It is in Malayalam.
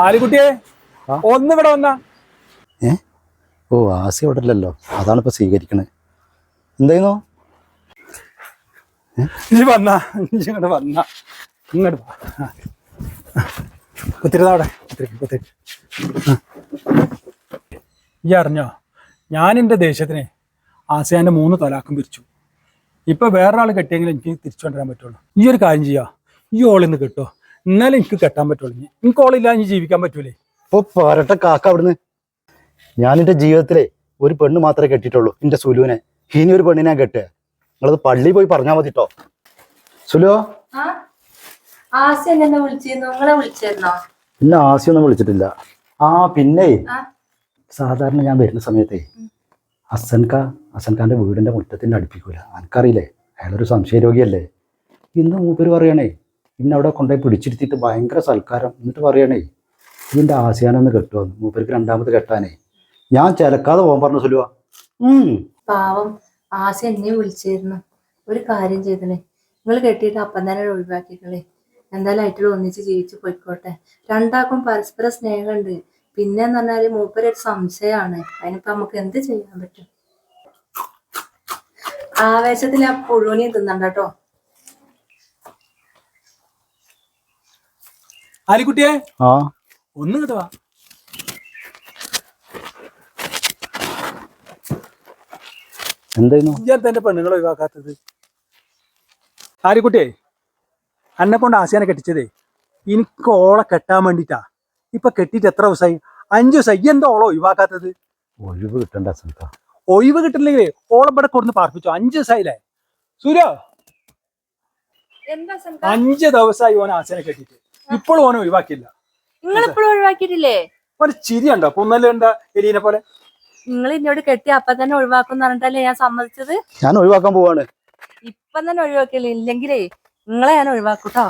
ആലിക്കുട്ടിയെ ഒന്നിവിടെ വന്നാ. ഓ ആസി അവിടെ ഇല്ലല്ലോ, അതാണ് ഇപ്പൊ സ്വീകരിക്കണേ. എന്തായിരുന്നു നീ വന്നാ, ഇങ്ങോട്ട് വന്നാ, ഇങ്ങോട്ട് കുത്തിരുന്നവിടെ ഈ അറിഞ്ഞോ, ഞാൻ എൻ്റെ ദേശത്തിന് ആസിയാൻ്റെ 3 തലാഖും പിരിച്ചു. ഇപ്പൊ വേറൊരാൾ കെട്ടിയെങ്കിലും എനിക്ക് തിരിച്ചു കൊണ്ടുവരാൻ പറ്റുള്ളൂ. ഈ ഒരു കാര്യം ചെയ്യാ, ഈ ഓളിന്ന് കിട്ടോ, എന്നാലും എനിക്ക് കെട്ടാൻ പറ്റുള്ളൂ. എനിക്ക് ഓളില്ലാതെ എനിക്ക് ജീവിക്കാൻ പറ്റൂലേ. ഇപ്പൊ പോരട്ടെ കാക്ക അവിടുന്ന്. ഞാൻ എൻ്റെ ജീവിതത്തിലെ ഒരു പെണ്ണ് മാത്രമേ കെട്ടിയിട്ടുള്ളൂ, എൻ്റെ സുലുവിനെ. ഇനി ഒരു പെണ്ണിനെ കെട്ടുക, നിങ്ങളത് പള്ളി പോയി പറഞ്ഞാൽ മതി കേട്ടോ. സുലോ ഇല്ല, ആസിയൊന്നും വിളിച്ചിട്ടില്ല. പിന്നെ സാധാരണ ഞാൻ വരുന്ന സമയത്തേ ഹസൻഖാന്റെ വീടിന്റെ മുറ്റത്തിന്റെ അടുപ്പിക്കൂല. എനിക്കറിയില്ലേ, അയാളൊരു സംശയരോഗിയല്ലേ. ഇന്ന് മൂപ്പര് പറയണേ, ഇന്ന് അവിടെ കൊണ്ടുപോയി പിടിച്ചിരുത്തിയിട്ട് ഭയങ്കര സൽക്കാരം. എന്നിട്ട് പറയണേ, ഇതിന്റെ ആസിയാനൊന്ന് കെട്ടുമെന്ന്, മൂപ്പർക്ക് 2ാമത് കെട്ടാനേ. ഞാൻ ചിലക്കാതെ പോകാൻ പറഞ്ഞു സുലുവ. പാവം ആസി എന്നെ വിളിച്ചിരുന്നു. ഒരു കാര്യം ചെയ്തേ, നിങ്ങൾ കെട്ടിയിട്ട് അപ്പം തന്നെ ഒഴിവാക്കിക്കളേ. എന്തായാലും ആയിട്ടുള്ള ഒന്നിച്ച് ജീവിച്ച് പോയിക്കോട്ടെ. 2ആൾക്കും പരസ്പര സ്നേഹമുണ്ട്. പിന്നെന്ന് പറഞ്ഞാല് മൂപ്പരൊരു സംശയമാണ്. അതിനിപ്പോ നമുക്ക് എന്ത് ചെയ്യാൻ പറ്റും? ആവേശത്തിൽ ആ പുഴുവിനെ തിന്നണ്ട കേട്ടോ. ആലിക്കുട്ടിയെ ഒന്ന് കിട്ടുവാ. എന്തായിരുന്നു എന്റെ പെണ്ണുങ്ങളെ ഒഴിവാക്കാത്തത്? ആലിക്കുട്ടിയെ, എന്നെ കൊണ്ട് ആസിയാനെ കെട്ടിച്ചതേ എനിക്ക് ഓളെ കെട്ടാൻ വേണ്ടിട്ടാ. ഇപ്പൊ കെട്ടിട്ട് എത്ര ദിവസമായി? 5 ദിവസമായി. എന്താ ഓളെ ഒഴിവാക്കാത്തത്? ഒഴിവ് കിട്ടണ്ട ഹസൻഖ. ഒഴിവ് കിട്ടില്ലെങ്കിൽ ഓളെ ഇവിടെ കൊടുന്ന് പാർപ്പിച്ചോ. 5 ദിവസമായില്ലേ സൂര്യ? 5 ദിവസമായി ഓൻ ആസിയാനെ കെട്ടിട്ട്, ഇപ്പോഴും ഓനെ ഒഴിവാക്കിയില്ല. നിങ്ങൾ ഇപ്പോഴും ഒഴിവാക്കിയിട്ടില്ലേ? ഒരു ചിരി ഉണ്ടോ? പൊന്നല്ല എലീനെ പോലെ. നിങ്ങൾ എന്നോട് കെട്ടി അപ്പം തന്നെ ഒഴിവാക്കും പറഞ്ഞിട്ടല്ലേ ഞാൻ സമ്മതിച്ചത്. ഞാൻ ഒഴിവാക്കാൻ പോവാണ്. ഇപ്പം തന്നെ ഒഴിവാക്കിയില്ല, ഇല്ലെങ്കിലേ നിങ്ങളെ ഞാൻ ഒഴിവാക്കൂട്ടോ.